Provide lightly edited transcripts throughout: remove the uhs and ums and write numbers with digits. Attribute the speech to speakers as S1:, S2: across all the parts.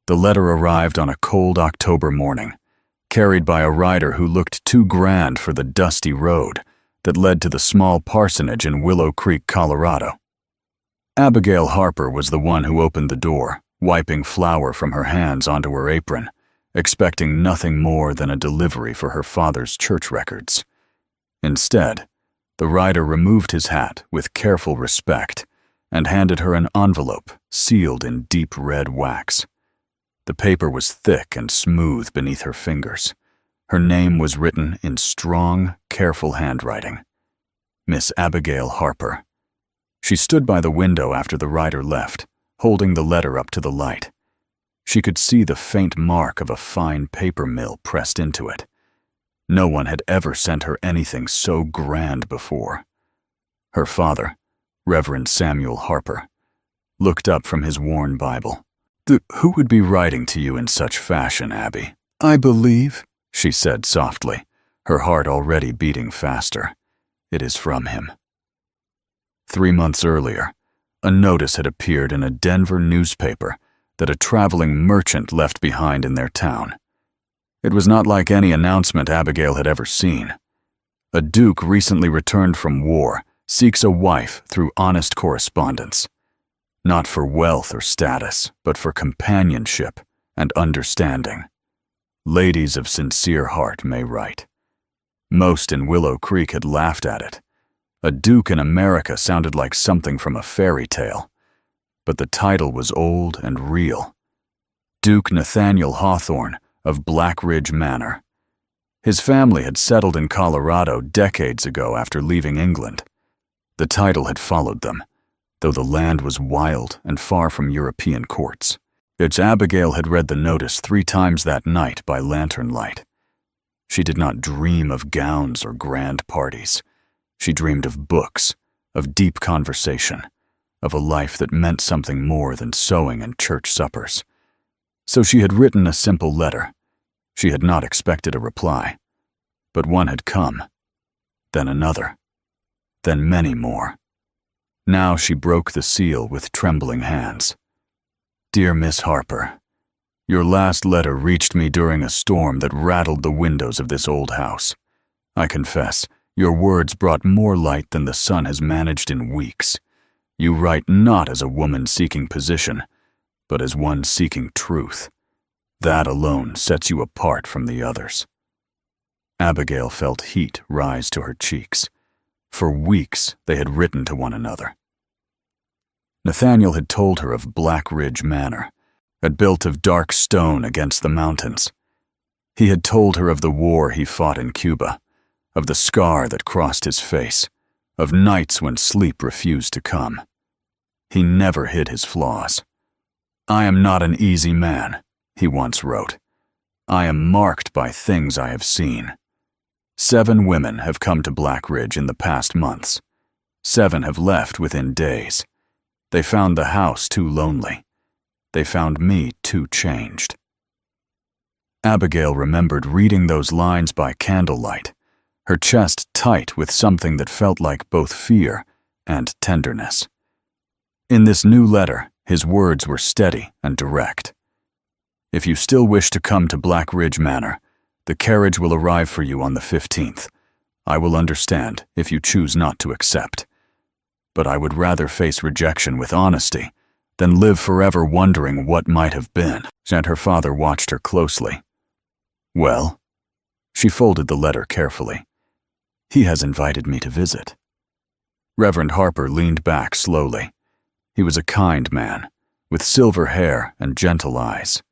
S1: The letter arrived on a cold October morning, carried by a rider who looked too grand for the dusty road that led to the small parsonage in Willow Creek, Colorado. Abigail Harper was the one who opened the door, wiping flour from her hands onto her apron, expecting nothing more than a delivery for her father's church records. Instead, the rider removed his hat with careful respect and handed her an envelope sealed in deep red wax. The paper was thick and smooth beneath her fingers. Her name was written in strong, careful handwriting. Miss Abigail Harper. She stood by the window after the rider left, holding the letter up to the light. She could see the faint mark of a fine paper mill pressed into it. No one had ever sent her anything so grand before. Her father, Reverend Samuel Harper, looked up from his worn Bible. "Who would be writing to you in such fashion, Abby?" "I believe," she said softly, her heart already beating faster. "It is from him." 3 months earlier, a notice had appeared in a Denver newspaper that a traveling merchant left behind in their town. It was not like any announcement Abigail had ever seen. A duke recently returned from war seeks a wife through honest correspondence. Not for wealth or status, but for companionship and understanding. Ladies of sincere heart may write. Most in Willow Creek had laughed at it. A duke in America sounded like something from a fairy tale. But the title was old and real. Duke Nathaniel Hawthorne of Black Ridge Manor. His family had settled in Colorado decades ago after leaving England. The title had followed them, though the land was wild and far from European courts. Its Abigail had read the notice 3 times that night by lantern light. She did not dream of gowns or grand parties. She dreamed of books, of deep conversation, of a life that meant something more than sewing and church suppers. So she had written a simple letter. She had not expected a reply, but one had come, then another, then many more. Now she broke the seal with trembling hands. "Dear Miss Harper, your last letter reached me during a storm that rattled the windows of this old house. I confess, your words brought more light than the sun has managed in weeks. You write not as a woman seeking position, but as one seeking truth. That alone sets you apart from the others." Abigail felt heat rise to her cheeks. For weeks they had written to one another. Nathaniel had told her of Black Ridge Manor, built of dark stone against the mountains. He had told her of the war he fought in Cuba, of the scar that crossed his face, of nights when sleep refused to come. He never hid his flaws. "I am not an easy man," he once wrote. "I am marked by things I have seen. 7 women have come to Black Ridge in the past months. 7 have left within days. They found the house too lonely. They found me too changed." Abigail remembered reading those lines by candlelight, her chest tight with something that felt like both fear and tenderness. In this new letter, his words were steady and direct. "If you still wish to come to Black Ridge Manor, the carriage will arrive for you on the 15th. I will understand if you choose not to accept. But I would rather face rejection with honesty than live forever wondering what might have been." And her father watched her closely. "Well?" She folded the letter carefully. "He has invited me to visit." Reverend Harper leaned back slowly. He was a kind man, with silver hair and gentle eyes.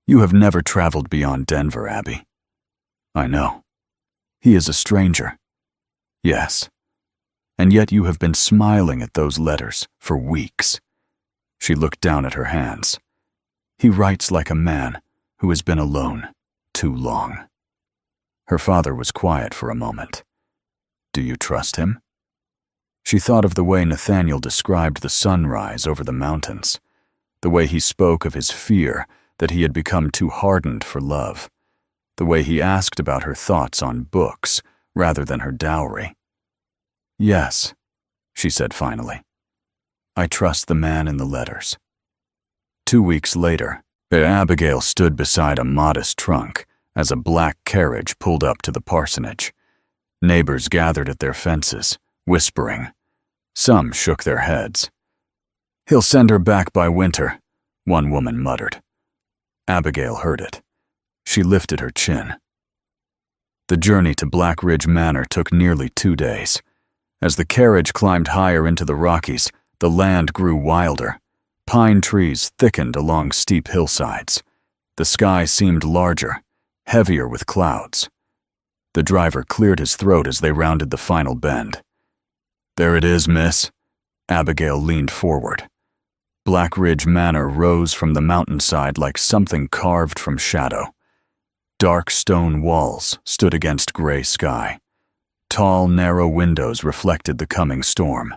S1: "You have never traveled beyond Denver, Abby." "I know." "He is a stranger." "Yes. And yet you have been smiling at those letters for weeks." She looked down at her hands. "He writes like a man who has been alone too long." Her father was quiet for a moment. "Do you trust him?" She thought of the way Nathaniel described the sunrise over the mountains, the way he spoke of his fear that he had become too hardened for love, the way he asked about her thoughts on books rather than her dowry. "Yes," she said finally. "I trust the man in the letters." 2 weeks later, Abigail stood beside a modest trunk as a black carriage pulled up to the parsonage. Neighbors gathered at their fences, whispering. Some shook their heads. "He'll send her back by winter," one woman muttered. Abigail heard it. She lifted her chin. The journey to Black Ridge Manor took nearly 2 days. As the carriage climbed higher into the Rockies, the land grew wilder. Pine trees thickened along steep hillsides. The sky seemed larger, heavier with clouds. The driver cleared his throat as they rounded the final bend. "There it is, miss." Abigail leaned forward. Black Ridge Manor rose from the mountainside like something carved from shadow. Dark stone walls stood against gray sky. Tall, narrow windows reflected the coming storm.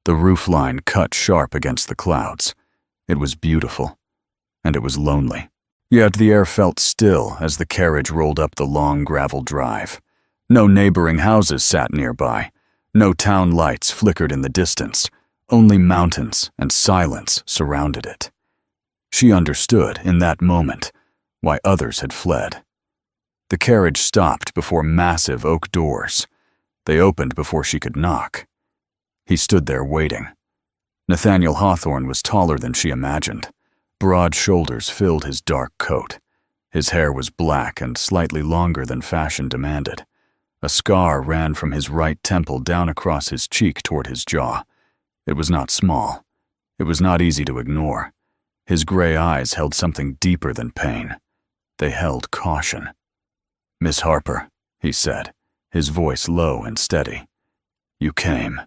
S1: The roofline cut sharp against the clouds. It was beautiful, and it was lonely. Yet the air felt still as the carriage rolled up the long gravel drive. No neighboring houses sat nearby. No town lights flickered in the distance. Only mountains and silence surrounded it. She understood, in that moment, why others had fled. The carriage stopped before massive oak doors. They opened before she could knock. He stood there waiting. Nathaniel Hawthorne was taller than she imagined. Broad shoulders filled his dark coat. His hair was black and slightly longer than fashion demanded. A scar ran from his right temple down across his cheek toward his jaw. It was not small. It was not easy to ignore. His gray eyes held something deeper than pain. They held caution. "Miss Harper," he said, his voice low and steady. "You came."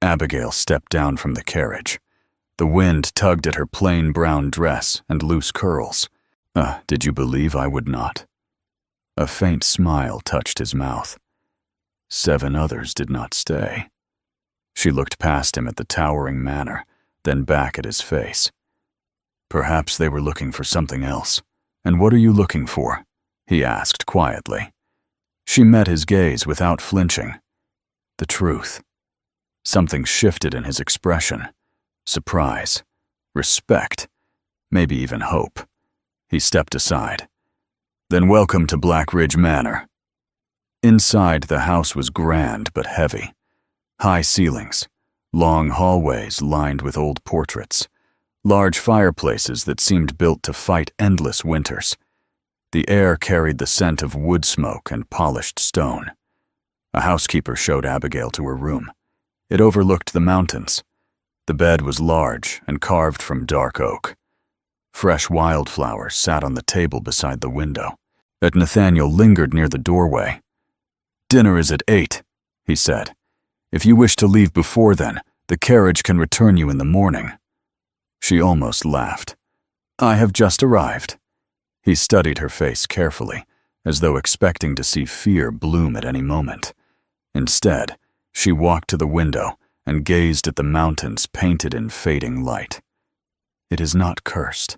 S1: Abigail stepped down from the carriage. The wind tugged at her plain brown dress and loose curls. Did you believe I would not?" A faint smile touched his mouth. 7 others did not stay. She looked past him at the towering manor, then back at his face. "Perhaps they were looking for something else. And what are you looking for?" he asked quietly. She met his gaze without flinching. The truth. Something shifted in his expression. Surprise, respect, maybe even hope. He stepped aside. "Then welcome to Black Ridge Manor." Inside, the house was grand but heavy. High ceilings, long hallways lined with old portraits, large fireplaces that seemed built to fight endless winters. The air carried the scent of wood smoke and polished stone. A housekeeper showed Abigail to her room. It overlooked the mountains. The bed was large and carved from dark oak. Fresh wildflowers sat on the table beside the window. Nathaniel lingered near the doorway. "Dinner is at 8, he said. "If you wish to leave before then, the carriage can return you in the morning." She almost laughed. "I have just arrived." He studied her face carefully, as though expecting to see fear bloom at any moment. Instead, she walked to the window and gazed at the mountains painted in fading light. "It is not cursed,"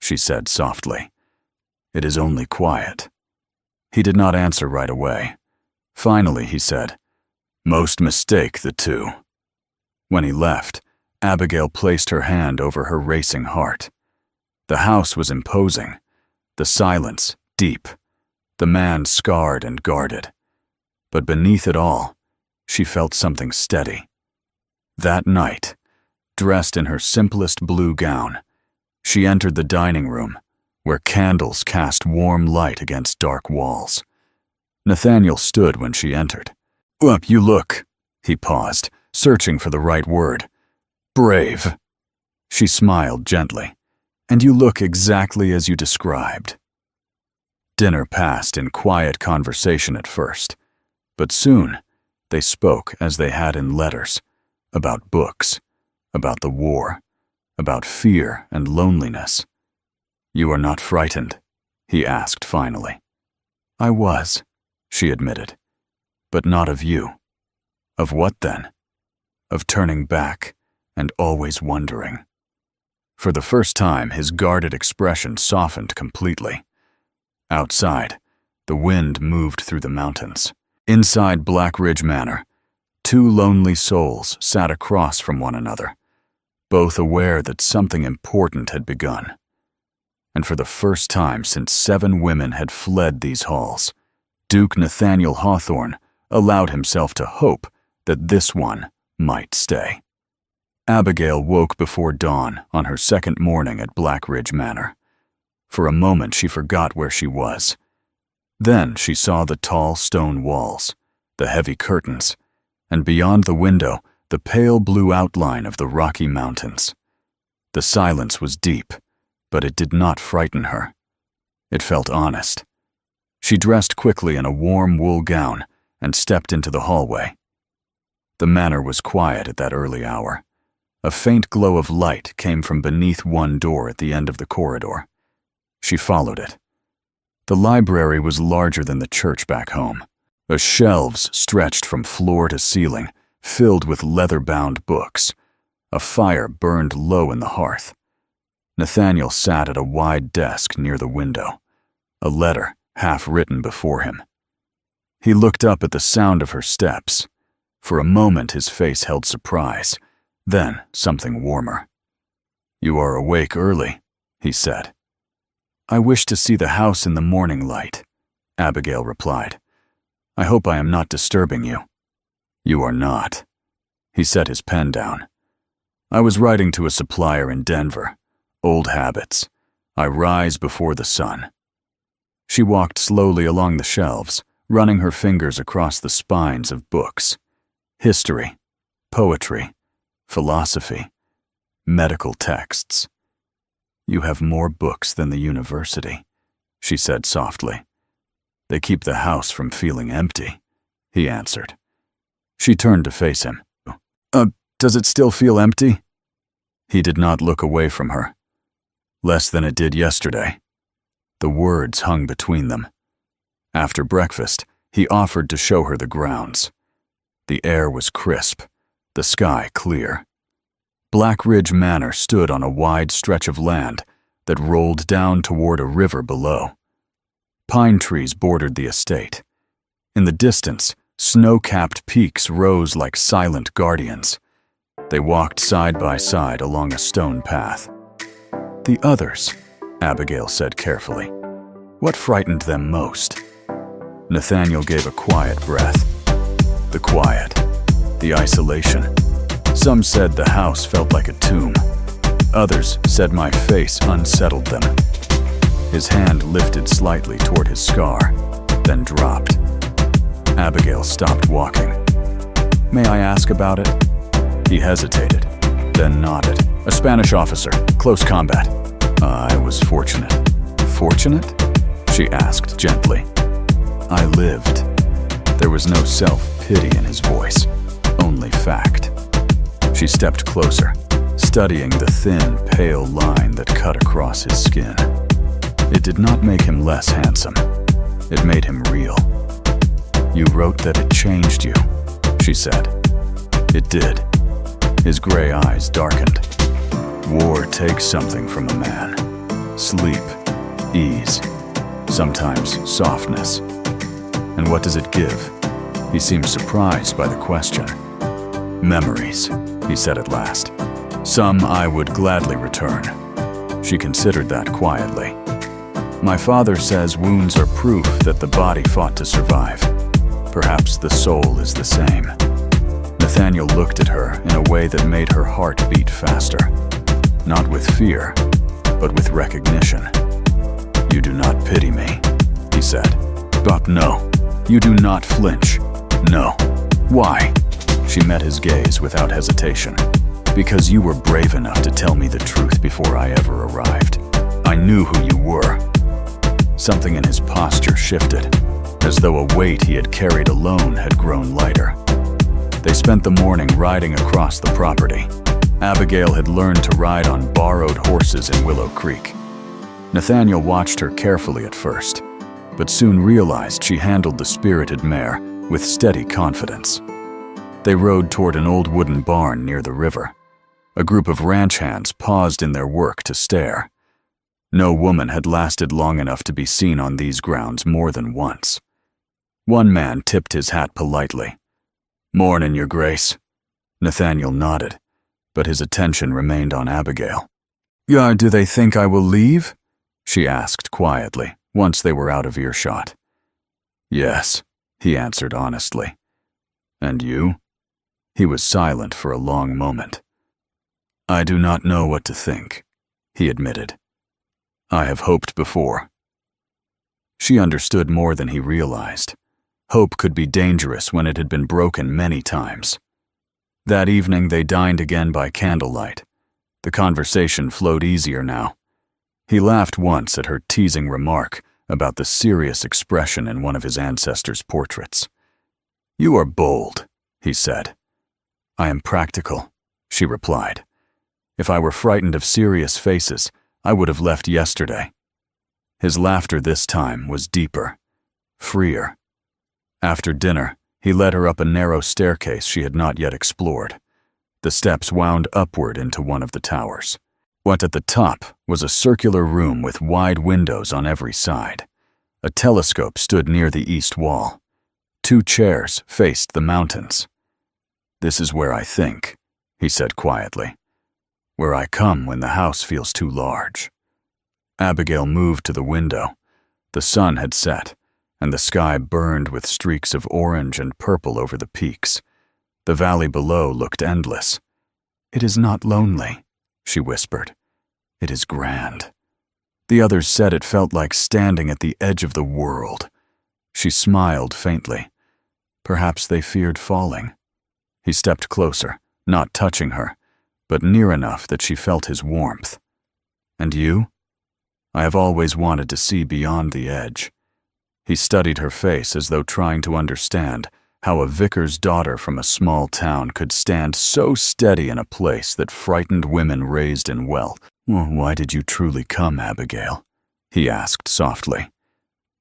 S1: she said softly. "It is only quiet." He did not answer right away. Finally, he said, "Most mistake the two." When he left, Abigail placed her hand over her racing heart. The house was imposing, the silence deep, the man scarred and guarded. But beneath it all, she felt something steady. That night, dressed in her simplest blue gown, she entered the dining room, where candles cast warm light against dark walls. Nathaniel stood when she entered. You look," he paused, searching for the right word. "Brave." She smiled gently. "And you look exactly as you described." Dinner passed in quiet conversation at first, but soon they spoke as they had in letters, about books, about the war, about fear and loneliness. "You are not frightened?" he asked finally. "I was," she admitted, "but not of you." "Of what then?" "Of turning back and always wondering." For the first time, his guarded expression softened completely. Outside, the wind moved through the mountains. Inside Black Ridge Manor, 2 lonely souls sat across from one another, both aware that something important had begun. and for the first time since 7 women had fled these halls, Duke Nathaniel Hawthorne allowed himself to hope that this one might stay. Abigail woke before dawn on her second morning at Black Ridge Manor. For a moment she forgot where she was. Then she saw the tall stone walls, the heavy curtains, and beyond the window the pale blue outline of the Rocky Mountains. The silence was deep, but it did not frighten her. It felt honest. She dressed quickly in a warm wool gown and stepped into the hallway. The manor was quiet at that early hour. A faint glow of light came from beneath one door at the end of the corridor. She followed it. The library was larger than the church back home. The shelves stretched from floor to ceiling, filled with leather-bound books. A fire burned low in the hearth. Nathaniel sat at a wide desk near the window, a letter half-written before him. He looked up at the sound of her steps. For a moment his face held surprise, then something warmer. "You are awake early," he said. "I wish to see the house in the morning light," Abigail replied. "I hope I am not disturbing you." "You are not." He set his pen down. "I was writing to a supplier in Denver. Old habits. I rise before the sun." She walked slowly along the shelves, running her fingers across the spines of books. History, poetry, philosophy, medical texts. "You have more books than the university," she said softly. "They keep the house from feeling empty," he answered. She turned to face him. Does it still feel empty?" He did not look away from her. "Less than it did yesterday." The words hung between them. After breakfast, he offered to show her the grounds. The air was crisp, the sky clear. Black Ridge Manor stood on a wide stretch of land that rolled down toward a river below. Pine trees bordered the estate. In the distance, snow-capped peaks rose like silent guardians. They walked side by side along a stone path. "The others," Abigail said carefully. "What frightened them most?" Nathaniel gave a quiet breath. The quiet, the isolation. Some said the house felt like a tomb. Others said my face unsettled them. His hand lifted slightly toward his scar, then dropped. Abigail stopped walking. "May I ask about it?" He hesitated, then nodded. "A Spanish officer, close combat." "I was fortunate." "Fortunate?" she asked gently. "I lived." There was no self-pity in his voice, only fact. She stepped closer, studying the thin, pale line that cut across his skin. It did not make him less handsome. It made him real. "You wrote that it changed you," she said. It did. His gray eyes darkened. "War takes something from a man. Sleep, ease, sometimes softness. And what does it give?" He seemed surprised by the question. "Memories," he said at last. "Some I would gladly return." She considered that quietly. "My father says wounds are proof that the body fought to survive. Perhaps the soul is the same." Nathaniel looked at her in a way that made her heart beat faster. Not with fear, but with recognition. "You do not pity me," he said. "But no, you do not flinch. No. Why?" She met his gaze without hesitation. "Because you were brave enough to tell me the truth before I ever arrived. I knew who you were." Something in his posture shifted, as though a weight he had carried alone had grown lighter. They spent the morning riding across the property. Abigail had learned to ride on borrowed horses in Willow Creek. Nathaniel watched her carefully at first, but soon realized she handled the spirited mare with steady confidence. They rode toward an old wooden barn near the river. A group of ranch hands paused in their work to stare. No woman had lasted long enough to be seen on these grounds more than once. One man tipped his hat politely. "Mornin', Your Grace." Nathaniel nodded, but his attention remained on Abigail. "Yeah, do they think I will leave?" she asked quietly, once they were out of earshot. Yes, he answered honestly. And you? He was silent for a long moment. I do not know what to think, he admitted. I have hoped before. She understood more than he realized. Hope could be dangerous when it had been broken many times. That evening they dined again by candlelight. The conversation flowed easier now. He laughed once at her teasing remark about the serious expression in one of his ancestors' portraits. You are bold, he said. I am practical, she replied. If I were frightened of serious faces, I would have left yesterday. His laughter this time was deeper, freer. After dinner, he led her up a narrow staircase she had not yet explored. The steps wound upward into one of the towers. What at the top was a circular room with wide windows on every side. A telescope stood near the east wall. 2 chairs faced the mountains. This is where I think, he said quietly. Where I come when the house feels too large. Abigail moved to the window. The sun had set, and the sky burned with streaks of orange and purple over the peaks. The valley below looked endless. It is not lonely, she whispered. It is grand. The others said it felt like standing at the edge of the world. She smiled faintly. Perhaps they feared falling. He stepped closer, not touching her, but near enough that she felt his warmth. And you? I have always wanted to see beyond the edge. He studied her face as though trying to understand how a vicar's daughter from a small town could stand so steady in a place that frightened women raised in wealth. Why did you truly come, Abigail? He asked softly.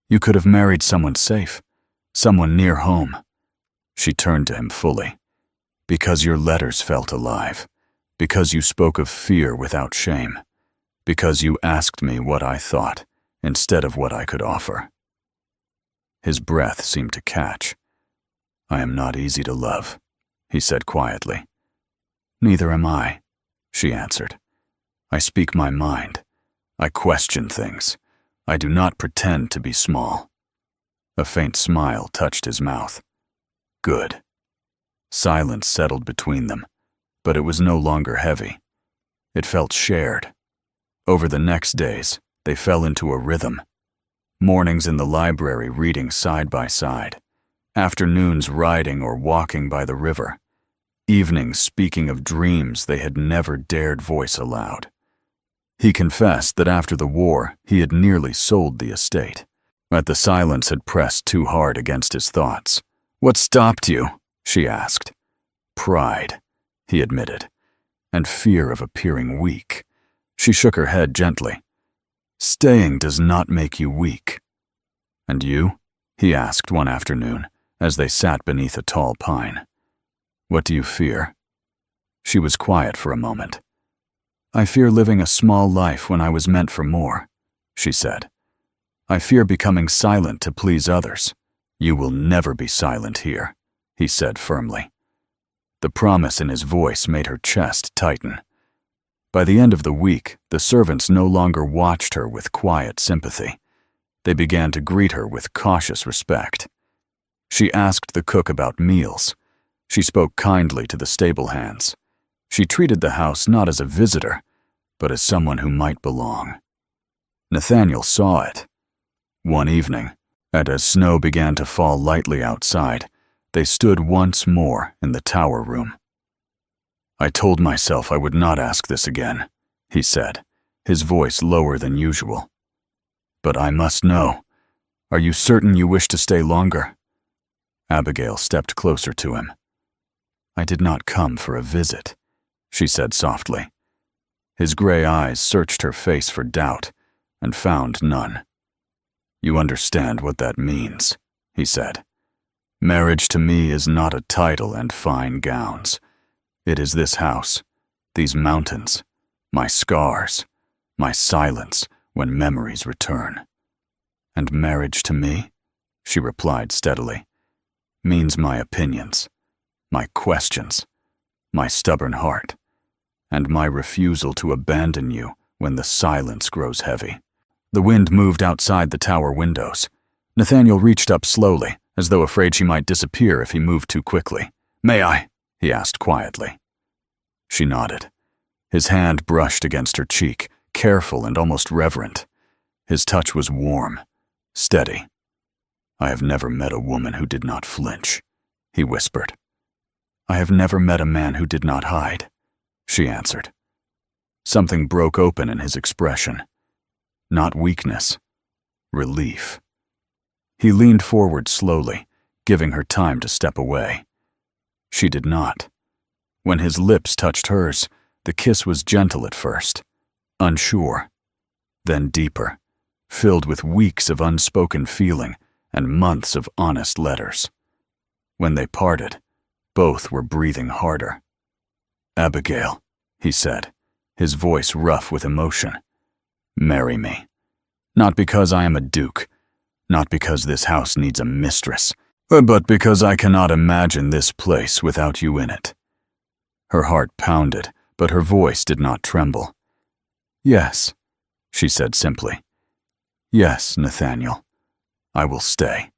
S1: You could have married someone safe, someone near home. She turned to him fully. Because your letters felt alive. Because you spoke of fear without shame. Because you asked me what I thought, instead of what I could offer. His breath seemed to catch. I am not easy to love, he said quietly. Neither am I, she answered. I speak my mind. I question things. I do not pretend to be small. A faint smile touched his mouth. Good. Silence settled between them, but it was no longer heavy. It felt shared. Over the next days, they fell into a rhythm. Mornings in the library reading side by side. Afternoons riding or walking by the river. Evenings speaking of dreams they had never dared voice aloud. He confessed that after the war, he had nearly sold the estate. But the silence had pressed too hard against his thoughts. What stopped you? She asked. Pride, he admitted, and fear of appearing weak. She shook her head gently. Staying does not make you weak. And you? He asked one afternoon, as they sat beneath a tall pine. What do you fear? She was quiet for a moment. I fear living a small life when I was meant for more, she said. I fear becoming silent to please others. You will never be silent here, he said firmly. The promise in his voice made her chest tighten. By the end of the week, the servants no longer watched her with quiet sympathy. They began to greet her with cautious respect. She asked the cook about meals. She spoke kindly to the stable hands. She treated the house not as a visitor, but as someone who might belong. Nathaniel saw it. One evening, and as snow began to fall lightly outside, they stood once more in the tower room. I told myself I would not ask this again, he said, his voice lower than usual. But I must know. Are you certain you wish to stay longer? Abigail stepped closer to him. I did not come for a visit, she said softly. His gray eyes searched her face for doubt and found none. You understand what that means, he said. Marriage to me is not a title and fine gowns. It is this house, these mountains, my scars, my silence when memories return. And marriage to me, she replied steadily, means my opinions, my questions, my stubborn heart, and my refusal to abandon you when the silence grows heavy. The wind moved outside the tower windows. Nathaniel reached up slowly, as though afraid she might disappear if he moved too quickly. "May I?" he asked quietly. She nodded. His hand brushed against her cheek, careful and almost reverent. His touch was warm, steady. "I have never met a woman who did not flinch," he whispered. "I have never met a man who did not hide," she answered. Something broke open in his expression. Not weakness, relief. He leaned forward slowly, giving her time to step away. She did not. When his lips touched hers, the kiss was gentle at first, unsure, then deeper, filled with weeks of unspoken feeling and months of honest letters. When they parted, both were breathing harder. "Abigail," he said, his voice rough with emotion, "marry me. Not because I am a duke, not because this house needs a mistress, but because I cannot imagine this place without you in it." Her heart pounded, but her voice did not tremble. "Yes," she said simply. "Yes, Nathaniel, I will stay."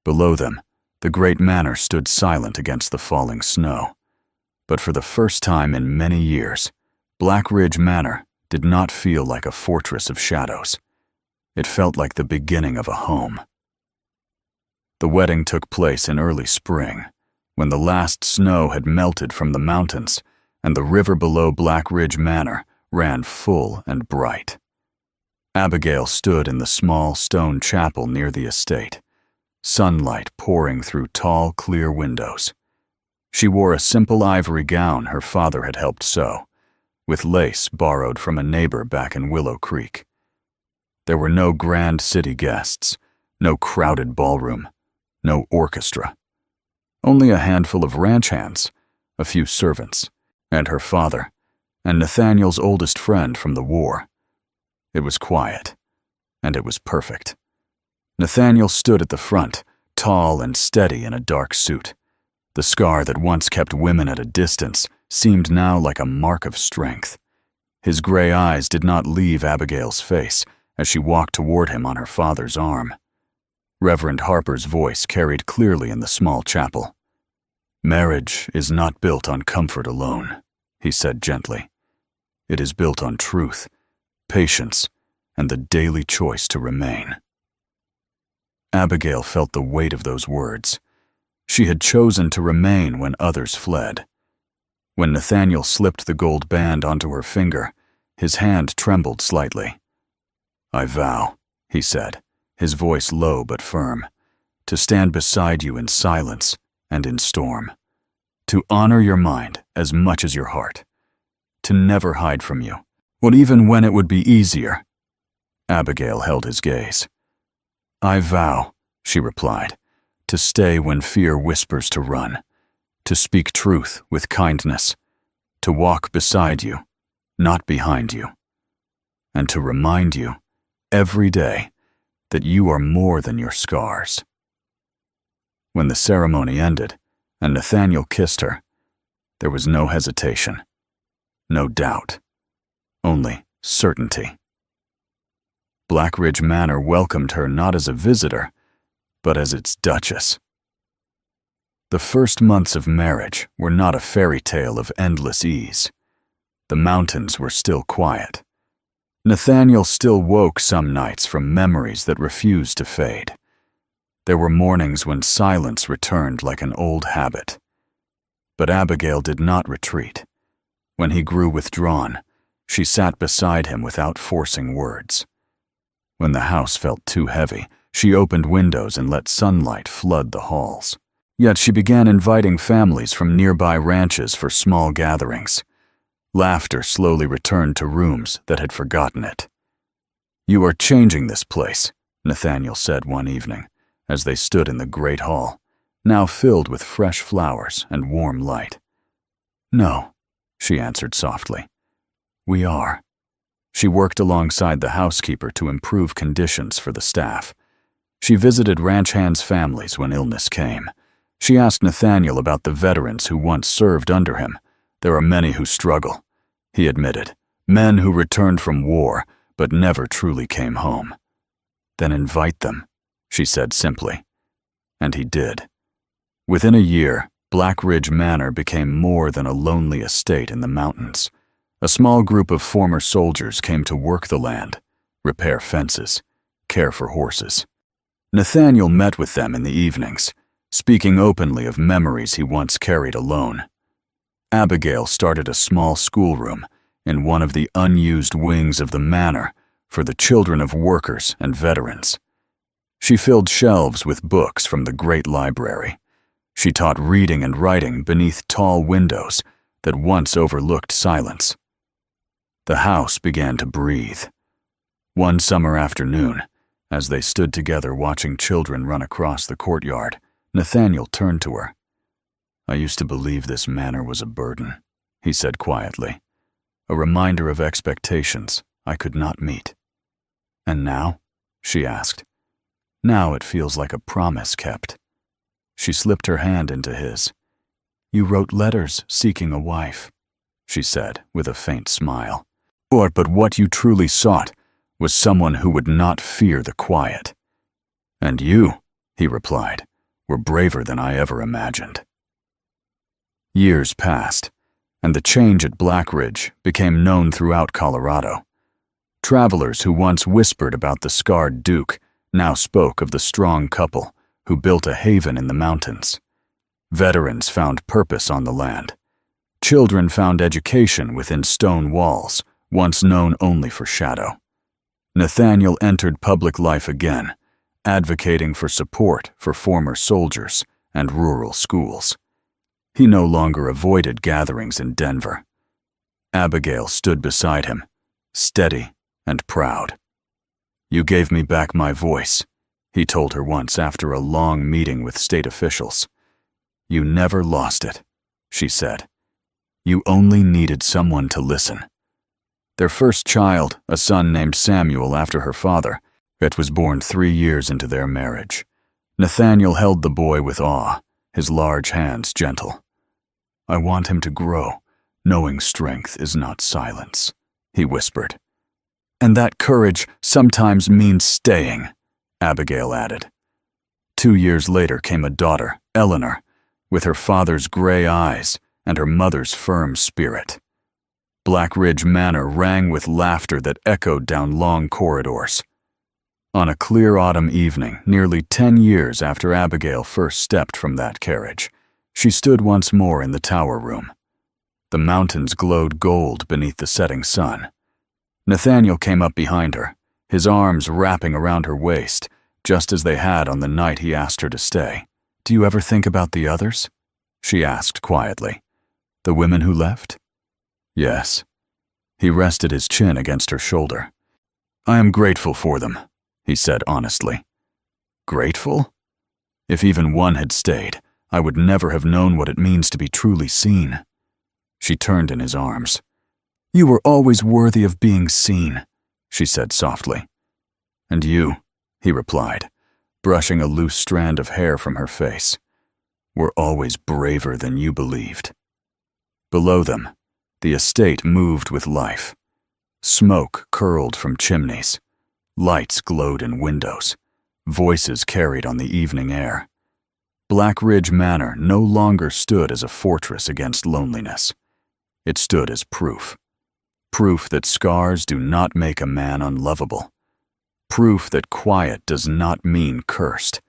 S1: Below them, the great manor stood silent against the falling snow. But for the first time in many years, Black Ridge Manor did not feel like a fortress of shadows. It felt like the beginning of a home. The wedding took place in early spring, when the last snow had melted from the mountains and the river below Black Ridge Manor ran full and bright. Abigail stood in the small stone chapel near the estate, sunlight pouring through tall, clear windows. She wore a simple ivory gown her father had helped sew, with lace borrowed from a neighbor back in Willow Creek. There were no grand city guests, no crowded ballroom, no orchestra. Only a handful of ranch hands, a few servants, and her father, and Nathaniel's oldest friend from the war. It was quiet, and it was perfect. Nathaniel stood at the front, tall and steady in a dark suit. The scar that once kept women at a distance seemed now like a mark of strength. His gray eyes did not leave Abigail's face as she walked toward him on her father's arm. Reverend Harper's voice carried clearly in the small chapel. "Marriage is not built on comfort alone," he said gently. "It is built on truth, patience, and the daily choice to remain." Abigail felt the weight of those words. She had chosen to remain when others fled. When Nathaniel slipped the gold band onto her finger, his hand trembled slightly. "I vow," he said, his voice low but firm, "to stand beside you in silence and in storm, to honor your mind as much as your heart, to never hide from you, what even when it would be easier." Abigail held his gaze. "I vow," she replied, "to stay when fear whispers to run, to speak truth with kindness, to walk beside you, not behind you, and to remind you every day that you are more than your scars." When the ceremony ended and Nathaniel kissed her, there was no hesitation, no doubt, only certainty. Black Ridge Manor welcomed her not as a visitor, but as its duchess. The first months of marriage were not a fairy tale of endless ease. The mountains were still quiet. Nathaniel still woke some nights from memories that refused to fade. There were mornings when silence returned like an old habit. But Abigail did not retreat. When he grew withdrawn, she sat beside him without forcing words. When the house felt too heavy, she opened windows and let sunlight flood the halls. Yet she began inviting families from nearby ranches for small gatherings. Laughter slowly returned to rooms that had forgotten it. "You are changing this place," Nathaniel said one evening, as they stood in the great hall, now filled with fresh flowers and warm light. "No," she answered softly. "We are." She worked alongside the housekeeper to improve conditions for the staff. She visited ranch hands' families when illness came. She asked Nathaniel about the veterans who once served under him. "There are many who struggle," he admitted, "men who returned from war, but never truly came home. Then invite them, she said simply. And he did. Within a year, Black Ridge Manor became more than a lonely estate in the mountains. A small group of former soldiers came to work the land, repair fences, care for horses. Nathaniel met with them in the evenings, speaking openly of memories he once carried alone. Abigail started a small schoolroom in one of the unused wings of the manor for the children of workers and veterans. She filled shelves with books from the great library. She taught reading and writing beneath tall windows that once overlooked silence. The house began to breathe. One summer afternoon, as they stood together watching children run across the courtyard, Nathaniel turned to her. "I used to believe this manor was a burden," he said quietly, "a reminder of expectations I could not meet." "And now?" she asked. "Now it feels like a promise kept." She slipped her hand into his. "You wrote letters seeking a wife," she said with a faint smile. But what you truly sought was someone who would not fear the quiet." "And you," he replied, "were braver than I ever imagined." Years passed, and the change at Black Ridge became known throughout Colorado. Travelers who once whispered about the scarred Duke now spoke of the strong couple who built a haven in the mountains. Veterans found purpose on the land. Children found education within stone walls, once known only for shadow. Nathaniel entered public life again, advocating for support for former soldiers and rural schools. He no longer avoided gatherings in Denver. Abigail stood beside him, steady and proud. "You gave me back my voice," he told her once after a long meeting with state officials. "You never lost it," she said. "You only needed someone to listen." Their first child, a son named Samuel after her father, it was born 3 years into their marriage. Nathaniel held the boy with awe, his large hands gentle. "I want him to grow, knowing strength is not silence," he whispered. "And that courage sometimes means staying," Abigail added. 2 years later came a daughter, Eleanor, with her father's gray eyes and her mother's firm spirit. Black Ridge Manor rang with laughter that echoed down long corridors. On a clear autumn evening, nearly 10 years after Abigail first stepped from that carriage, she stood once more in the tower room. The mountains glowed gold beneath the setting sun. Nathaniel came up behind her, his arms wrapping around her waist, just as they had on the night he asked her to stay. "Do you ever think about the others?" she asked quietly. "The women who left?" "Yes." He rested his chin against her shoulder. "I am grateful for them," he said honestly. "Grateful? If even one had stayed, I would never have known what it means to be truly seen." She turned in his arms. "You were always worthy of being seen," she said softly. "And you," he replied, brushing a loose strand of hair from her face, "were always braver than you believed." Below them, the estate moved with life. Smoke curled from chimneys. Lights glowed in windows. Voices carried on the evening air. Black Ridge Manor no longer stood as a fortress against loneliness. It stood as proof. Proof that scars do not make a man unlovable. Proof that quiet does not mean cursed.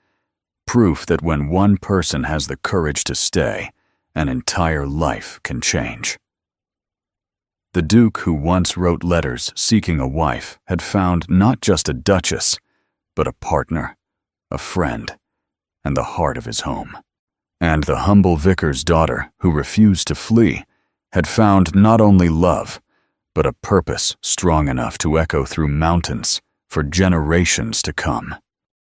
S1: Proof that when one person has the courage to stay, an entire life can change. The Duke who once wrote letters seeking a wife had found not just a duchess, but a partner, a friend, and the heart of his home. And the humble vicar's daughter who refused to flee had found not only love, but a purpose strong enough to echo through mountains for generations to come.